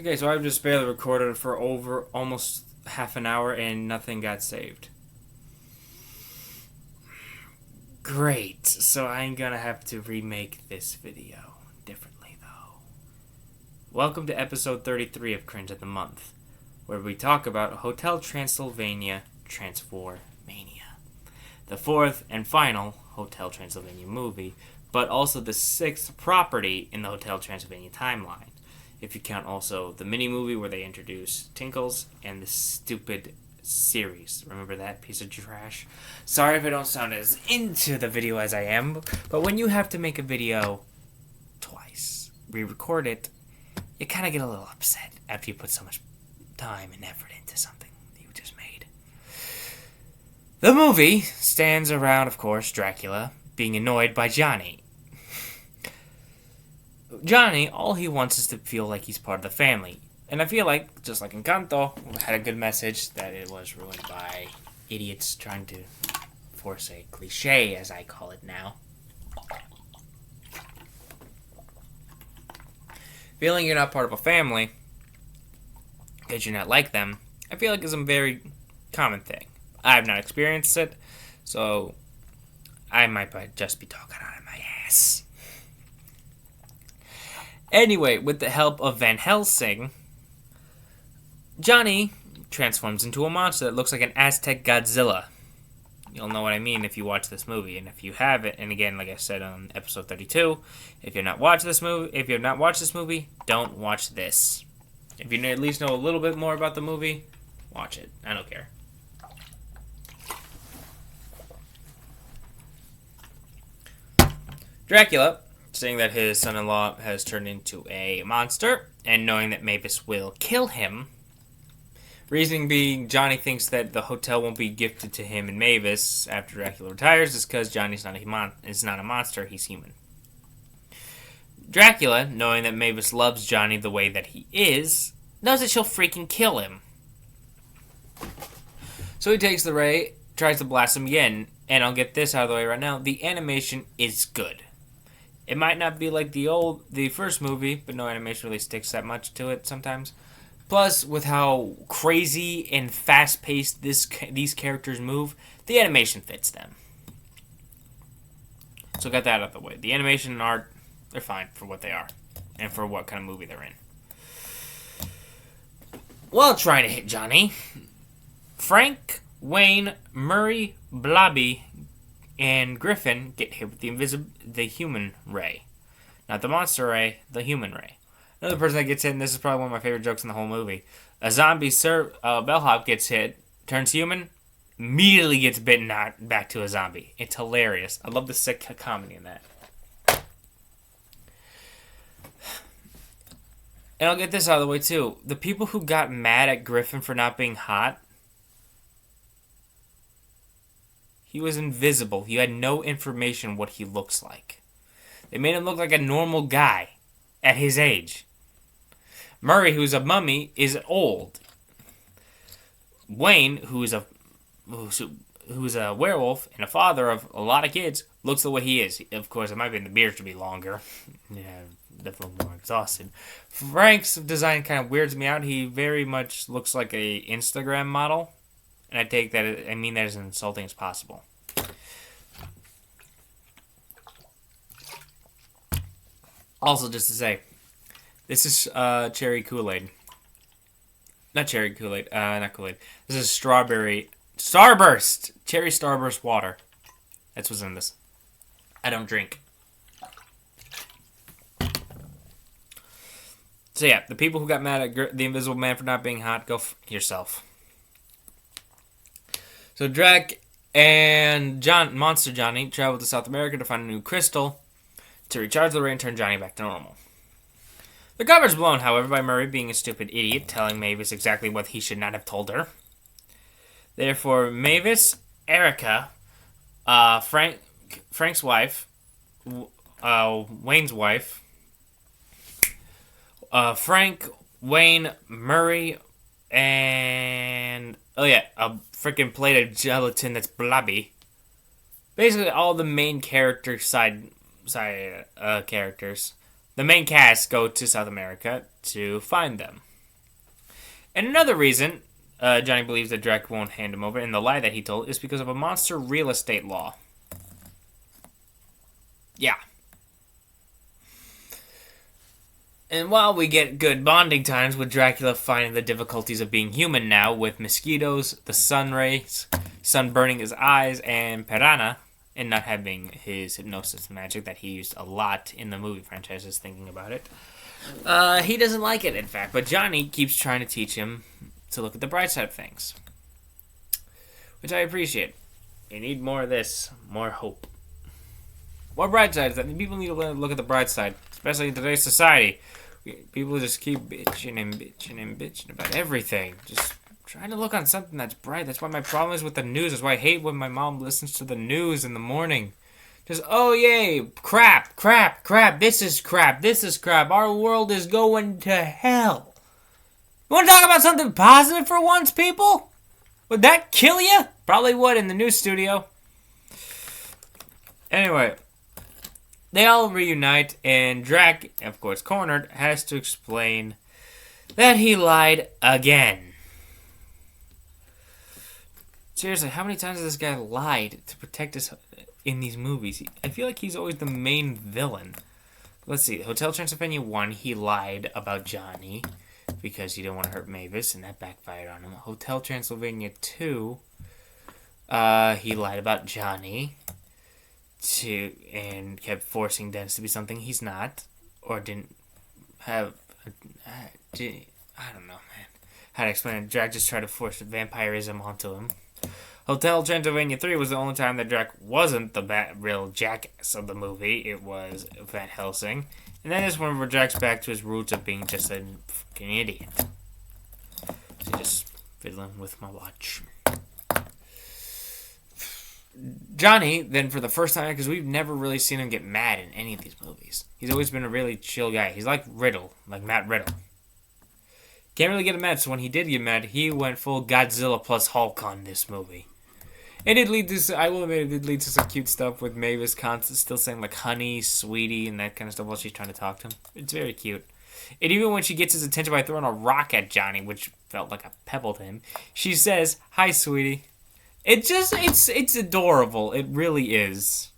Okay, so I've just barely recorded for over almost half an hour and nothing got saved. Great, so I'm gonna have to remake this video differently though. Welcome to episode 33 of Cringe of the Month, where we talk about Hotel Transylvania Transformania, the fourth and final Hotel Transylvania movie, but also the sixth property in the Hotel Transylvania timeline. If you count also the mini-movie where they introduce Tinkles and the stupid series. Remember that piece of trash? Sorry if I don't sound as into the video as I am, but when you have to make a video twice, re-record it, you kind of get a little upset after you put so much time and effort into something that you just made. The movie stands around, of course, Dracula being annoyed by Johnny. Johnny, all he wants is to feel like he's part of the family. And I feel like, just like Encanto, had a good message that it was ruined by idiots trying to force a cliche, as I call it now. Feeling you're not part of a family, because you're not like them, I feel like is a very common thing. I have not experienced it, so I might just be talking out of my ass. Anyway, with the help of Van Helsing, Johnny transforms into a monster that looks like an Aztec Godzilla. You'll know what I mean if you watch this movie, and if you have it, and again, like I said on episode 32, if you've not watched this movie, don't watch this. If you at least know a little bit more about the movie, watch it. I don't care. Dracula, seeing that his son-in-law has turned into a monster, and knowing that Mavis will kill him. Reasoning being, Johnny thinks that the hotel won't be gifted to him and Mavis after Dracula retires is because Johnny's not a monster, he's human. Dracula, knowing that Mavis loves Johnny the way that he is, knows that she'll freaking kill him. So he takes the ray, tries to blast him again, and I'll get this out of the way right now, the animation is good. It might not be like the first movie, but no animation really sticks that much to it sometimes. Plus, with how crazy and fast-paced these characters move, the animation fits them. So got that out of the way. The animation and art, they're fine for what they are, and for what kind of movie they're in. While trying to hit Johnny, Frank, Wayne, Murray, Blobby, and Griffin get hit with the human ray. Not the monster ray, the human ray. Another person that gets hit, and this is probably one of my favorite jokes in the whole movie. A zombie bellhop gets hit, turns human, immediately gets bitten back to a zombie. It's hilarious. I love the sick comedy in that. And I'll get this out of the way too. The people who got mad at Griffin for not being hot, he was invisible. He had no information what he looks like. They made him look like a normal guy at his age. Murray, who's a mummy, is old. Wayne, who's a werewolf and a father of a lot of kids, looks the way he is. Of course, it might be in the beard to be longer. Yeah, definitely more exhausted. Frank's design kind of weirds me out. He very much looks like a Instagram model. And I mean that as insulting as possible. Also, just to say, this is cherry Kool-Aid. Not cherry Kool-Aid. Not Kool-Aid. This is strawberry Starburst. Cherry Starburst water. That's what's in this. I don't drink. So yeah, the people who got mad at the Invisible Man for not being hot, go yourself. So Drac and Monster Johnny travel to South America to find a new crystal to recharge the ray and turn Johnny back to normal. The cover's blown, however, by Murray being a stupid idiot, telling Mavis exactly what he should not have told her. Therefore, Mavis, Erica, Frank's wife, Wayne's wife, Frank, Wayne, Murray, and a freaking plate of gelatin that's blobby. Basically, all the main character side characters, the main cast, go to South America to find them. And another reason Johnny believes that Drac won't hand him over, and the lie that he told, is because of a monster real estate law. Yeah. And while we get good bonding times with Dracula finding the difficulties of being human now with mosquitoes, the sun rays, sun burning his eyes, and Piranha, and not having his hypnosis magic that he used a lot in the movie franchises, thinking about it, he doesn't like it, in fact. But Johnny keeps trying to teach him to look at the bright side of things, which I appreciate. You need more of this, more hope. More bright sides. I mean, people need to look at the bright side, especially in today's society. People just keep bitching and bitching and bitching about everything. Just trying to look on something that's bright. That's why my problem is with the news. That's why I hate when my mom listens to the news in the morning. Just, oh yay, crap, crap, crap, this is crap, this is crap. Our world is going to hell. You want to talk about something positive for once, people? Would that kill you? Probably would in the news studio. Anyway. They all reunite, and Drac, of course cornered, has to explain that he lied again. Seriously, how many times has this guy lied to protect us in these movies? I feel like he's always the main villain. Let's see, Hotel Transylvania 1, he lied about Johnny because he didn't want to hurt Mavis, and that backfired on him. Hotel Transylvania 2, he lied about Johnny. And kept forcing Dennis to be something he's not, or didn't have. I don't know, man. How to explain it? Drac just tried to force vampirism onto him. Hotel Transylvania 3 was the only time that Drac wasn't the real jackass of the movie. It was Van Helsing, and that is when where Drac's back to his roots of being just a fucking idiot. So just fiddling with my watch. Johnny, then for the first time, because we've never really seen him get mad in any of these movies. He's always been a really chill guy. He's like Riddle, like Matt Riddle. Can't really get him mad, so when he did get mad, he went full Godzilla plus Hulk on this movie. And it lead to, I will admit, it did lead to some cute stuff with Mavis constant still saying like honey, sweetie, and that kind of stuff while she's trying to talk to him. It's very cute. And even when she gets his attention by throwing a rock at Johnny, which felt like a pebble to him, she says, "Hi, sweetie." It just, it's adorable. It really is.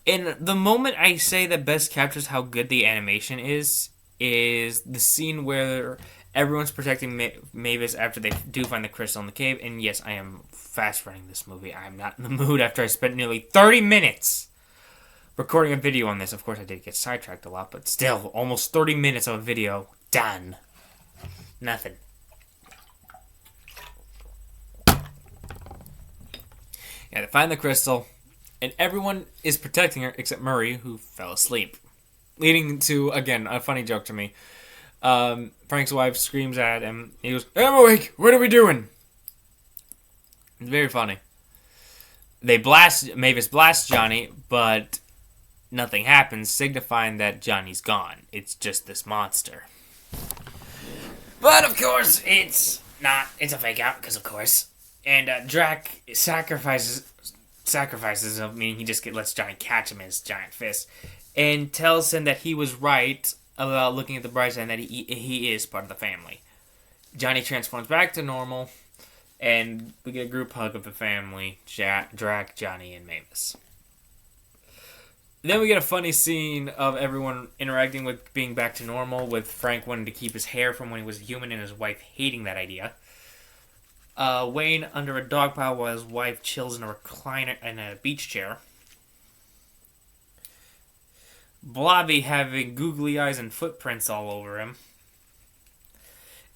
And the moment I say that best captures how good the animation is the scene where everyone's protecting Mavis after they do find the crystal in the cave. And yes, I am fast running this movie. I'm not in the mood after I spent nearly 30 minutes recording a video on this. Of course, I did get sidetracked a lot, but still, almost 30 minutes of a video done. Nothing. Yeah, they find the crystal, and everyone is protecting her except Murray, who fell asleep. Leading to, again, a funny joke to me. Frank's wife screams at him. He goes, "I'm awake. What are we doing?" It's very funny. Mavis blasts Johnny, but nothing happens, signifying that Johnny's gone. It's just this monster. But, of course, it's not. It's a fake out, because of course. And Drac sacrifices him, meaning he just lets Johnny catch him in his giant fist, and tells him that he was right about looking at the bright side and that he is part of the family. Johnny transforms back to normal, and we get a group hug of the family, Drac, Johnny, and Mavis. Then we get a funny scene of everyone interacting with being back to normal, with Frank wanting to keep his hair from when he was a human and his wife hating that idea. Wayne under a dog pile while his wife chills in a recliner in a beach chair. Blobby having googly eyes and footprints all over him.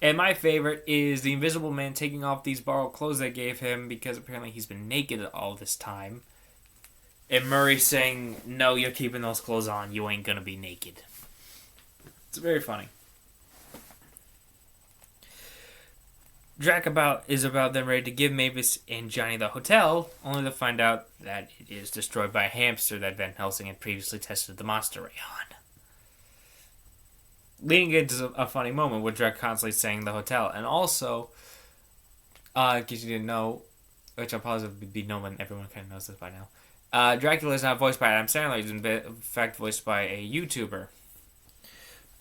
And my favorite is the Invisible Man taking off these borrowed clothes they gave him because apparently he's been naked all this time. And Murray saying, "No, you're keeping those clothes on. You ain't gonna be naked." It's very funny. Drac is about them ready to give Mavis and Johnny the hotel, only to find out that it is destroyed by a hamster that Van Helsing had previously tested the monster ray on. Leading into a funny moment with Drac constantly saying the hotel. And also, in case you didn't know, which I'm positive would be known, everyone kind of knows this by now, Dracula is not voiced by Adam Sandler. He's in fact voiced by a YouTuber.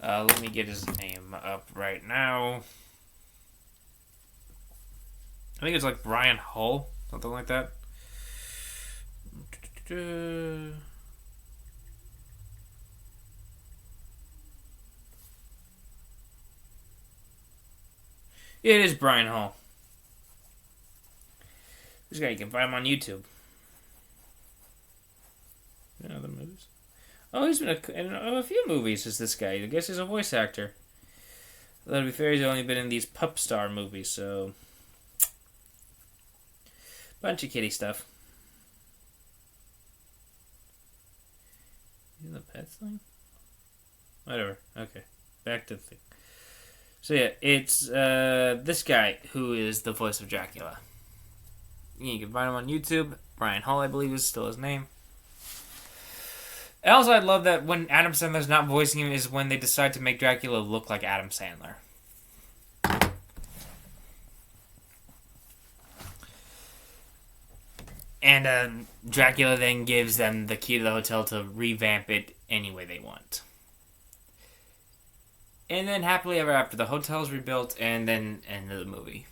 Let me get his name up right now. I think it's like Brian Hull, something like that. It is Brian Hull. This guy, you can find him on YouTube. Other movies. Oh, he's been in a few movies as this guy. I guess he's a voice actor. Though to be fair, he's only been in these Pup Star movies, so... Bunch of kitty stuff. Is it the pets thing? Whatever. Okay. Back to the thing. So yeah, it's this guy who is the voice of Dracula. You can find him on YouTube. Brian Hull, I believe, is still his name. And also, I love that when Adam Sandler's not voicing him is when they decide to make Dracula look like Adam Sandler. And Dracula then gives them the key to the hotel to revamp it any way they want. And then happily ever after, the hotel's rebuilt and then end of the movie.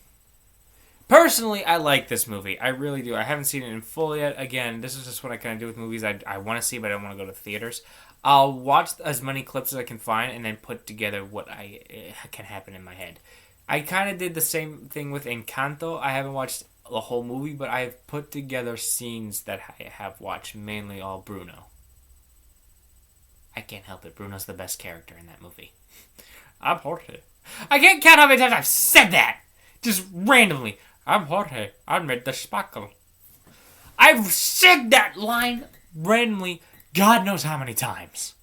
Personally, I like this movie. I really do. I haven't seen it in full yet. Again, this is just what I kind of do with movies I want to see, but I don't want to go to theaters. I'll watch as many clips as I can find and then put together what can happen in my head. I kind of did the same thing with Encanto. I haven't watched the whole movie, but I've put together scenes that I have watched, mainly all Bruno. I can't help it. Bruno's the best character in that movie. I'm Jorge. I can't count how many times I've said that! Just randomly. I'm Jorge. I made the spackle. I've said that line randomly, God knows how many times.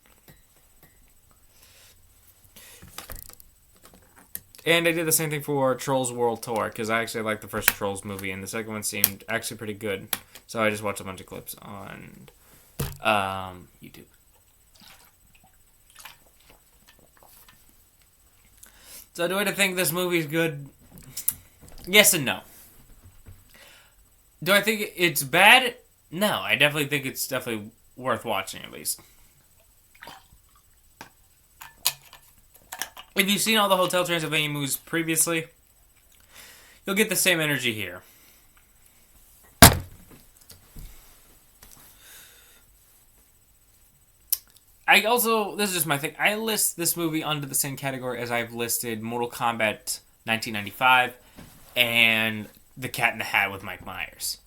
And I did the same thing for Trolls World Tour, because I actually liked the first Trolls movie, and the second one seemed actually pretty good. So I just watched a bunch of clips on YouTube. So do I think this movie is good? Yes and no. Do I think it's bad? No, I definitely think it's definitely worth watching at least. If you've seen all the Hotel Transylvania movies previously, you'll get the same energy here. I also, this is just my thing, I list this movie under the same category as I've listed Mortal Kombat 1995 and The Cat in the Hat with Mike Myers.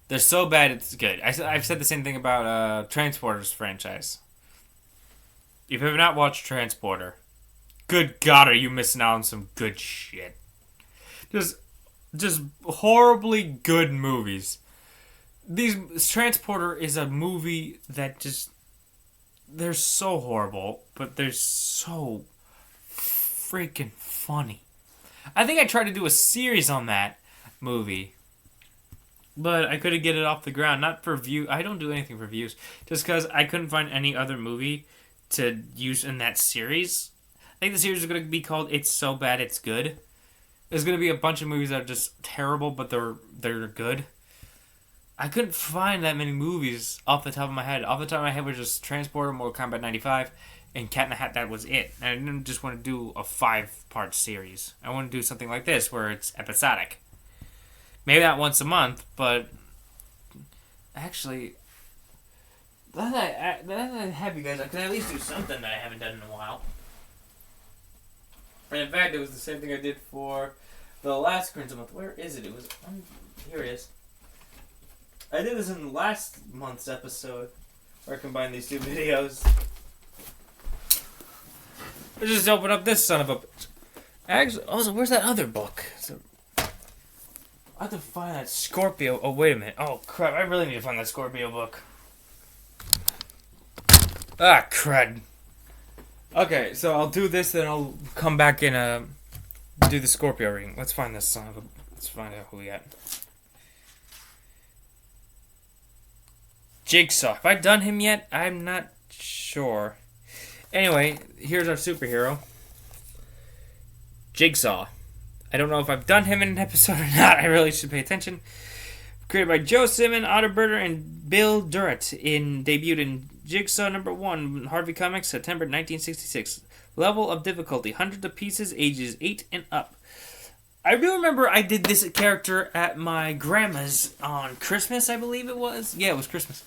They're so bad it's good. I've said the same thing about Transporter's franchise. If you have not watched Transporter, good God, are you missing out on some good shit. Just horribly good movies. Transporter is a movie that just... They're so horrible, but they're so freaking funny. I think I tried to do a series on that movie, but I couldn't get it off the ground. Not for view. I don't do anything for views. Just because I couldn't find any other movie to use in that series. I think the series is going to be called It's So Bad It's Good. There's going to be a bunch of movies that are just terrible, but they're good. I couldn't find that many movies off the top of my head. Off the top of my head was just Transporter, Mortal Kombat 95, and Cat in the Hat. That was it. And I didn't just want to do a 5-part series. I want to do something like this, where it's episodic. Maybe not once a month, but... Actually... Now that I have you guys, I can at least do something that I haven't done in a while. And in fact, it was the same thing I did for the last Cringe month. Where is it? It was... here it is. I did this in last month's episode, where I combined these two videos. Let's just open up this son of a bitch. Actually, also, where's that other book? I have to find that Scorpio. Oh, wait a minute. Oh, crap. I really need to find that Scorpio book. Ah, crud. Okay, so I'll do this, then I'll come back and do the Scorpio reading. Let's find this son of a... Let's find out who we got. Jigsaw. Have I done him yet? I'm not sure. Anyway, here's our superhero. Jigsaw. I don't know if I've done him in an episode or not. I really should pay attention. Created by Joe Simon, Otterberger, and Bill Durrett. Debuted in Jigsaw #1, Harvey Comics, September 1966. Level of difficulty, hundreds of pieces, ages 8 and up. I do remember I did this character at my grandma's on Christmas, I believe it was. Yeah, it was Christmas.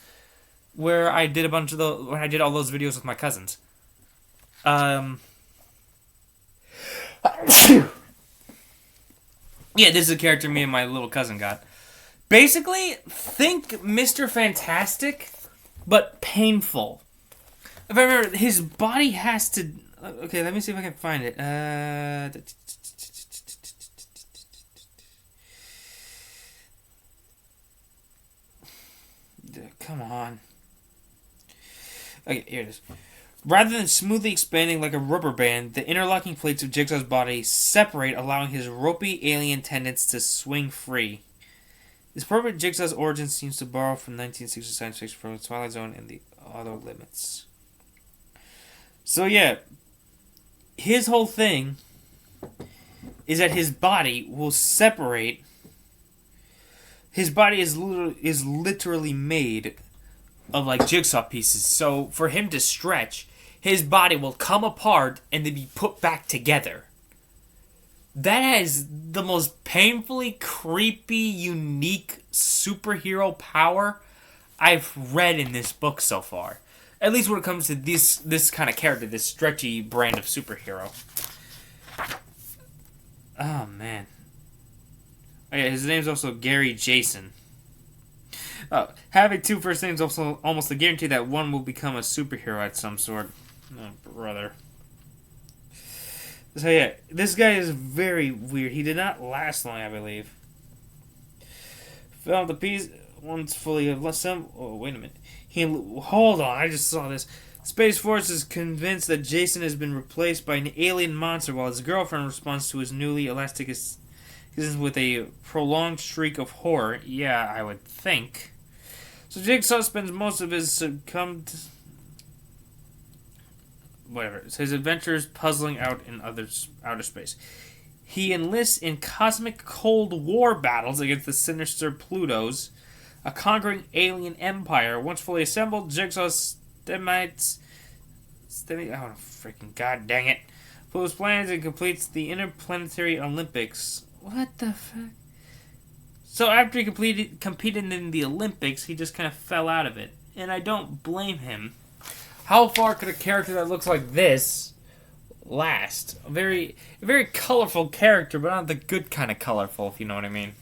Where I did when I did all those videos with my cousins. Yeah, this is a character me and my little cousin got. Basically, think Mr. Fantastic, but painful. If I remember, his body has to... Okay, let me see if I can find it. Come on. Okay, here it is. Rather than smoothly expanding like a rubber band, the interlocking plates of Jigsaw's body separate, allowing his ropey alien tendons to swing free. This appropriate Jigsaw's origin seems to borrow from 1960s science fiction from Twilight Zone and the Outer Limits. So yeah, his whole thing is that his body will separate. His body is literally made of like jigsaw pieces. So for him to stretch, his body will come apart and then be put back together. That has the most painfully creepy, unique superhero power I've read in this book so far. At least when it comes to this kind of character, this stretchy brand of superhero. Oh, man. Oh, yeah, his name's also Gary Jason. Having two first names also almost a guarantee that one will become a superhero at some sort. Oh, brother. So yeah, this guy is very weird. He did not last long, I believe. Fell the piece once fully assembled. Oh, wait a minute. Hold on, I just saw this. Space Force is convinced that Jason has been replaced by an alien monster, while his girlfriend responds to his newly elastic with a prolonged shriek of horror. Yeah, I would think. So Jigsaw spends most of his his adventures puzzling out in outer space. He enlists in cosmic Cold War battles against the sinister Plutos, a conquering alien empire. Once fully assembled, Jigsaw stemates... Oh, freaking god dang it. Pulls plans and completes the Interplanetary Olympics. What the fuck? So after he competed in the Olympics, he just kind of fell out of it. And I don't blame him. How far could a character that looks like this last? A very colorful character, but not the good kind of colorful, if you know what I mean.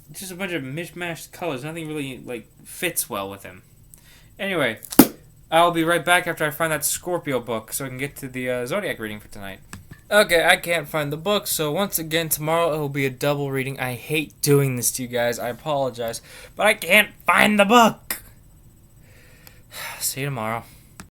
It's just a bunch of mishmashed colors. Nothing really, fits well with him. Anyway, I'll be right back after I find that Scorpio book so I can get to the Zodiac reading for tonight. Okay, I can't find the book, so once again, tomorrow it will be a double reading. I hate doing this to you guys. I apologize. But I can't find the book! See you tomorrow.